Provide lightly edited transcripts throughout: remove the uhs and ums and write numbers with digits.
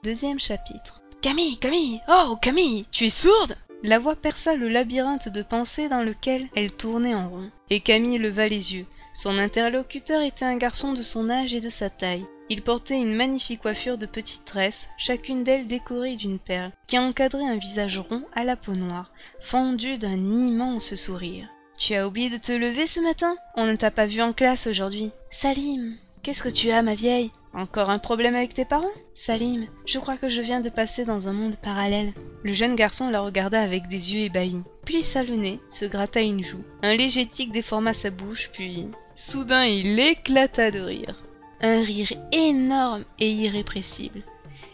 Deuxième chapitre. Camille, Camille! Oh, Camille! Tu es sourde? La voix perça le labyrinthe de pensées dans lequel elle tournait en rond. Et Camille leva les yeux. Son interlocuteur était un garçon de son âge et de sa taille. Il portait une magnifique coiffure de petites tresses, chacune d'elles décorée d'une perle, qui encadrait un visage rond à la peau noire, fendu d'un immense sourire. « Tu as oublié de te lever ce matin? On ne t'a pas vu en classe aujourd'hui. »« Salim, qu'est-ce que tu as, ma vieille? Encore un problème avec tes parents? »« Salim, je crois que je viens de passer dans un monde parallèle. » Le jeune garçon la regarda avec des yeux ébahis, plissa le nez, se gratta une joue. Un léger tic déforma sa bouche, puis... Soudain, il éclata de rire. Un rire énorme et irrépressible.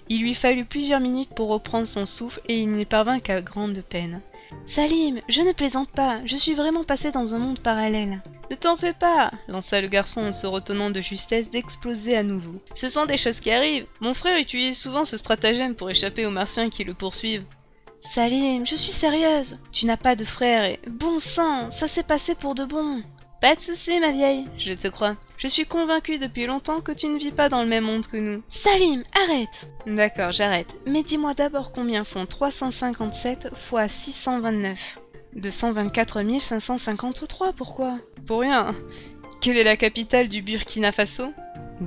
Il lui fallut plusieurs minutes pour reprendre son souffle et il n'y parvint qu'à grande peine. « Salim, je ne plaisante pas, je suis vraiment passé dans un monde parallèle. »« Ne t'en fais pas !» lança le garçon en se retenant de justesse d'exploser à nouveau. « Ce sont des choses qui arrivent. Mon frère utilise souvent ce stratagème pour échapper aux martiens qui le poursuivent. »« Salim, je suis sérieuse. Tu n'as pas de frère et... Bon sang, ça s'est passé pour de bon. » Pas de soucis, ma vieille, je te crois. Je suis convaincue depuis longtemps que tu ne vis pas dans le même monde que nous. Salim, arrête! D'accord, j'arrête. Mais dis-moi d'abord combien font 357 fois 629. 224 553, pourquoi? Pour rien. Quelle est la capitale du Burkina Faso?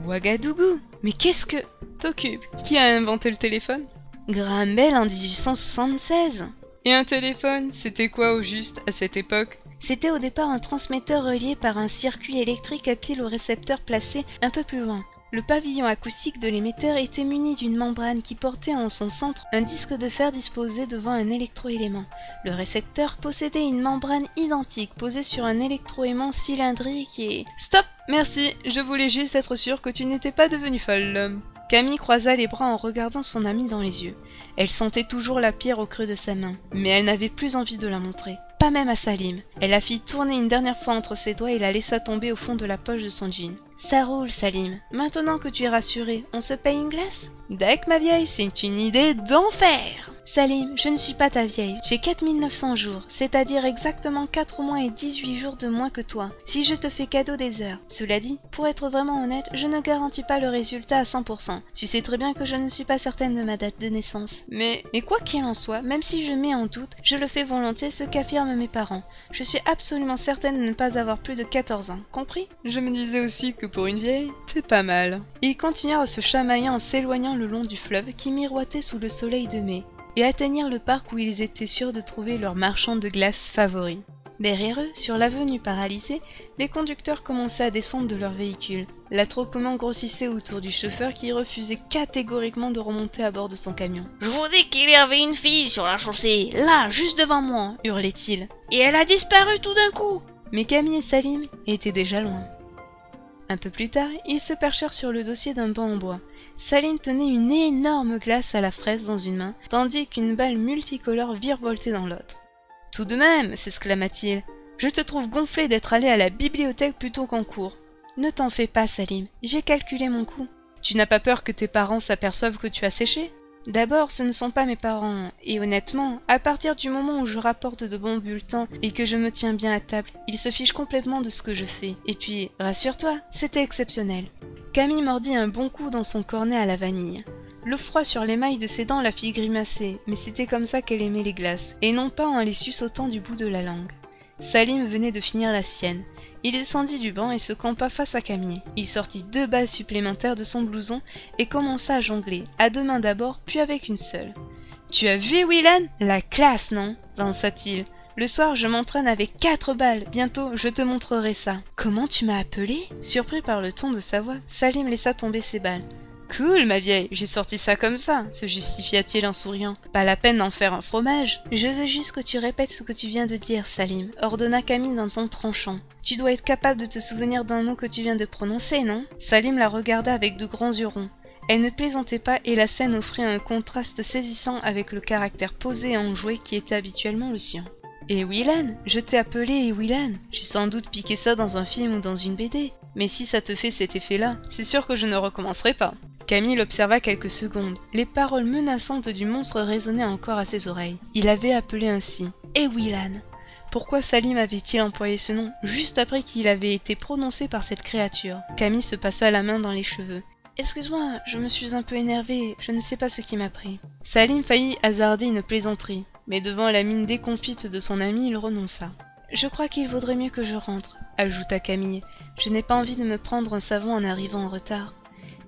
Ouagadougou. Mais qu'est-ce que... T'occupe. Qui a inventé le téléphone? Graham Bell en 1876. Et un téléphone, c'était quoi au juste à cette époque? C'était au départ un transmetteur relié par un circuit électrique à pile au récepteur placé un peu plus loin. Le pavillon acoustique de l'émetteur était muni d'une membrane qui portait en son centre un disque de fer disposé devant un électroélément. Le récepteur possédait une membrane identique posée sur un électroaimant cylindrique et... Stop! Merci, je voulais juste être sûre que tu n'étais pas devenu folle. Camille croisa les bras en regardant son amie dans les yeux. Elle sentait toujours la pierre au creux de sa main, mais elle n'avait plus envie de la montrer. Pas même à Salim. Elle la fit tourner une dernière fois entre ses doigts et la laissa tomber au fond de la poche de son jean. Ça roule, Salim. Maintenant que tu es rassuré, on se paye une glace? D'accord, ma vieille, c'est une idée d'enfer! Salim, je ne suis pas ta vieille. J'ai 4900 jours, c'est-à-dire exactement 4 mois et 18 jours de moins que toi, si je te fais cadeau des heures. Cela dit, pour être vraiment honnête, je ne garantis pas le résultat à 100%. Tu sais très bien que je ne suis pas certaine de ma date de naissance. Mais quoi qu'il en soit, même si je mets en doute, je le fais volontiers ce qu'affirment mes parents. Je suis absolument certaine de ne pas avoir plus de 14 ans, compris? Je me disais aussi que pour une vieille, c'est pas mal. Ils continuèrent à se chamailler en s'éloignant le long du fleuve qui miroitait sous le soleil de mai, et atteignirent le parc où ils étaient sûrs de trouver leur marchand de glace favori. Derrière eux, sur l'avenue paralysée, les conducteurs commençaient à descendre de leur véhicule. L'attroupement grossissait autour du chauffeur qui refusait catégoriquement de remonter à bord de son camion. « Je vous dis qu'il y avait une fille sur la chaussée, là, juste devant moi !» hurlait-il. « Et elle a disparu tout d'un coup !» Mais Camille et Salim étaient déjà loin. Un peu plus tard, ils se perchèrent sur le dossier d'un banc en bois. Salim tenait une énorme glace à la fraise dans une main, tandis qu'une balle multicolore virevoltait dans l'autre. « Tout de même !» s'exclama-t-il. « Je te trouve gonflé d'être allé à la bibliothèque plutôt qu'en cours. »« Ne t'en fais pas, Salim, j'ai calculé mon coût. »« Tu n'as pas peur que tes parents s'aperçoivent que tu as séché ? » D'abord, ce ne sont pas mes parents, et honnêtement, à partir du moment où je rapporte de bons bulletins et que je me tiens bien à table, ils se fichent complètement de ce que je fais. Et puis, rassure-toi, c'était exceptionnel. Camille mordit un bon coup dans son cornet à la vanille. Le froid sur l'émail de ses dents la fit grimacer, mais c'était comme ça qu'elle aimait les glaces, et non pas en les suçotant du bout de la langue. Salim venait de finir la sienne. Il descendit du banc et se campa face à Camille. Il sortit 2 balles supplémentaires de son blouson et commença à jongler, à 2 mains d'abord, puis avec une seule. « Tu as vu, Willan? La classe, non ?» lança-t-il. « Le soir, je m'entraîne avec 4 balles. Bientôt, je te montrerai ça. »« Comment tu m'as appelé ?» Surpris par le ton de sa voix, Salim laissa tomber ses balles. « Cool, ma vieille, j'ai sorti ça comme ça, » se justifia-t-il en souriant. « Pas la peine d'en faire un fromage. »« Je veux juste que tu répètes ce que tu viens de dire, Salim, » ordonna Camille d'un ton tranchant. « Tu dois être capable de te souvenir d'un mot que tu viens de prononcer, non ?» Salim la regarda avec de grands yeux ronds. Elle ne plaisantait pas et la scène offrait un contraste saisissant avec le caractère posé et enjoué qui était habituellement le sien. « Et Willan, je t'ai appelé Willan. J'ai sans doute piqué ça dans un film ou dans une BD. Mais si ça te fait cet effet-là, c'est sûr que je ne recommencerai pas. » Camille l'observa quelques secondes. Les paroles menaçantes du monstre résonnaient encore à ses oreilles. Il avait appelé ainsi. Et Willan. Pourquoi Salim avait-il employé ce nom, juste après qu'il avait été prononcé par cette créature? Camille se passa la main dans les cheveux. Excuse-moi, je me suis un peu énervée, je ne sais pas ce qui m'a pris. Salim faillit hasarder une plaisanterie, mais devant la mine déconfite de son ami, il renonça. Je crois qu'il vaudrait mieux que je rentre, ajouta Camille. Je n'ai pas envie de me prendre un savon en arrivant en retard.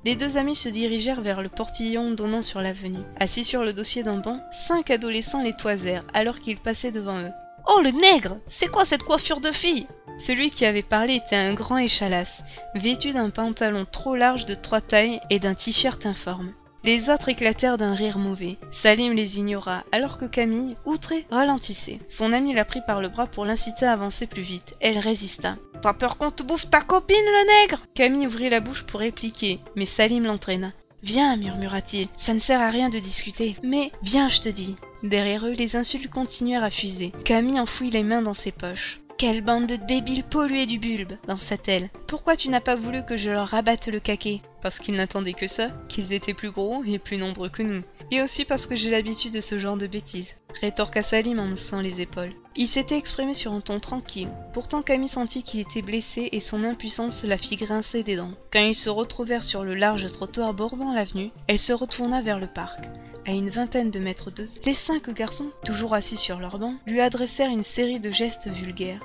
Les deux amis se dirigèrent vers le portillon donnant sur l'avenue. Assis sur le dossier d'un banc, 5 adolescents les toisèrent alors qu'ils passaient devant eux. « Oh, le nègre! C'est quoi cette coiffure de fille ?» Celui qui avait parlé était un grand échalasse, vêtu d'un pantalon trop large de 3 tailles et d'un t-shirt informe. Les autres éclatèrent d'un rire mauvais. Salim les ignora, alors que Camille, outrée, ralentissait. Son ami la prit par le bras pour l'inciter à avancer plus vite. Elle résista. « T'as peur qu'on te bouffe ta copine, le nègre ?» Camille ouvrit la bouche pour répliquer, mais Salim l'entraîna. « Viens, murmura-t-il, ça ne sert à rien de discuter. Mais viens, je te dis. » Derrière eux, les insultes continuèrent à fuser. Camille enfouit les mains dans ses poches. « Quelle bande de débiles pollués du bulbe !» lança-t-elle. « Pourquoi tu n'as pas voulu que je leur rabatte le caquet ?» Parce qu'ils n'attendaient que ça, qu'ils étaient plus gros et plus nombreux que nous. Et aussi parce que j'ai l'habitude de ce genre de bêtises, rétorqua Salim en haussant les épaules. Il s'était exprimé sur un ton tranquille. Pourtant Camille sentit qu'il était blessé et son impuissance la fit grincer des dents. Quand ils se retrouvèrent sur le large trottoir bordant l'avenue, elle se retourna vers le parc. À une vingtaine de mètres d'eux, les 5 garçons, toujours assis sur leur banc, lui adressèrent une série de gestes vulgaires.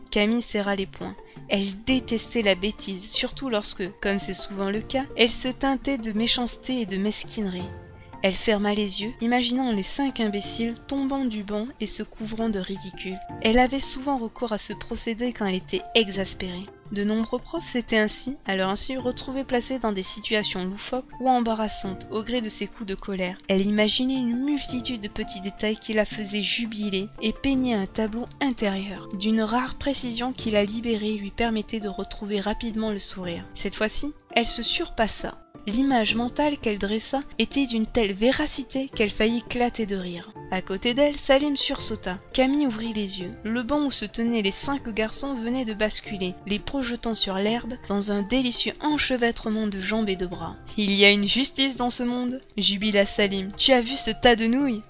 Camille serra les poings. Elle détestait la bêtise, surtout lorsque, comme c'est souvent le cas, elle se teintait de méchanceté et de mesquinerie. Elle ferma les yeux, imaginant les 5 imbéciles tombant du banc et se couvrant de ridicule. Elle avait souvent recours à ce procédé quand elle était exaspérée. De nombreux profs s'étaient ainsi, à leur insu, retrouvés placés dans des situations loufoques ou embarrassantes au gré de ses coups de colère. Elle imaginait une multitude de petits détails qui la faisaient jubiler et peignaient un tableau intérieur, d'une rare précision qui la libérait et lui permettait de retrouver rapidement le sourire. Cette fois-ci, elle se surpassa. L'image mentale qu'elle dressa était d'une telle véracité qu'elle faillit éclater de rire. À côté d'elle, Salim sursauta. Camille ouvrit les yeux. Le banc où se tenaient les 5 garçons venait de basculer, les projetant sur l'herbe dans un délicieux enchevêtrement de jambes et de bras. « Il y a une justice dans ce monde !» jubila Salim. « Tu as vu ce tas de nouilles ?»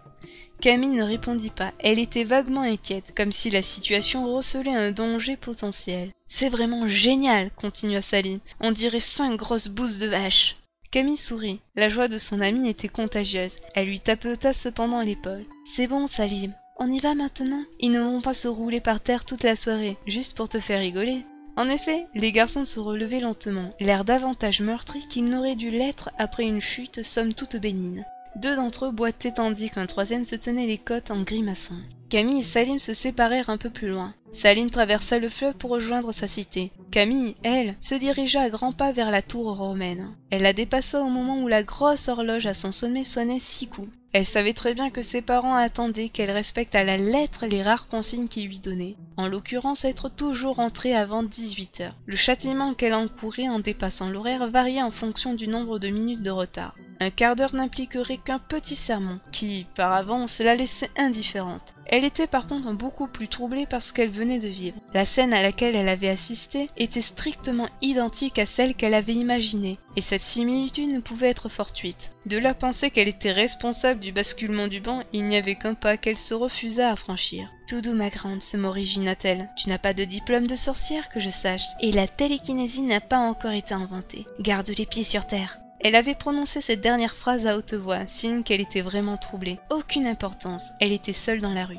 Camille ne répondit pas. Elle était vaguement inquiète, comme si la situation recelait un danger potentiel. « C'est vraiment génial !» continua Salim. « On dirait 5 grosses bousses de vache !» Camille sourit. La joie de son amie était contagieuse. Elle lui tapota cependant l'épaule. « C'est bon, Salim. On y va maintenant ? Ils ne vont pas se rouler par terre toute la soirée, juste pour te faire rigoler. » En effet, les garçons se relevaient lentement, l'air davantage meurtri qu'ils n'auraient dû l'être après une chute somme toute bénigne. 2 d'entre eux boitaient tandis qu'un 3e se tenait les côtes en grimaçant. Camille et Salim se séparèrent un peu plus loin. Salim traversa le fleuve pour rejoindre sa cité. Camille, elle, se dirigea à grands pas vers la tour romaine. Elle la dépassa au moment où la grosse horloge à son sommet sonnait 6 coups. Elle savait très bien que ses parents attendaient qu'elle respecte à la lettre les rares consignes qu'ils lui donnaient, en l'occurrence être toujours rentrée avant 18 heures. Le châtiment qu'elle encourait en dépassant l'horaire variait en fonction du nombre de minutes de retard. Un quart d'heure n'impliquerait qu'un petit sermon, qui, par avance, la laissait indifférente. Elle était par contre beaucoup plus troublée par ce qu'elle venait de vivre. La scène à laquelle elle avait assisté était strictement identique à celle qu'elle avait imaginée, et cette similitude ne pouvait être fortuite. De là penser qu'elle était responsable du basculement du banc, il n'y avait qu'un pas qu'elle se refusa à franchir. « Tout doux, ma grande, se morigina-t-elle. Tu n'as pas de diplôme de sorcière que je sache, et la télékinésie n'a pas encore été inventée. Garde les pieds sur terre. » Elle avait prononcé cette dernière phrase à haute voix, signe qu'elle était vraiment troublée. Aucune importance, elle était seule dans la rue.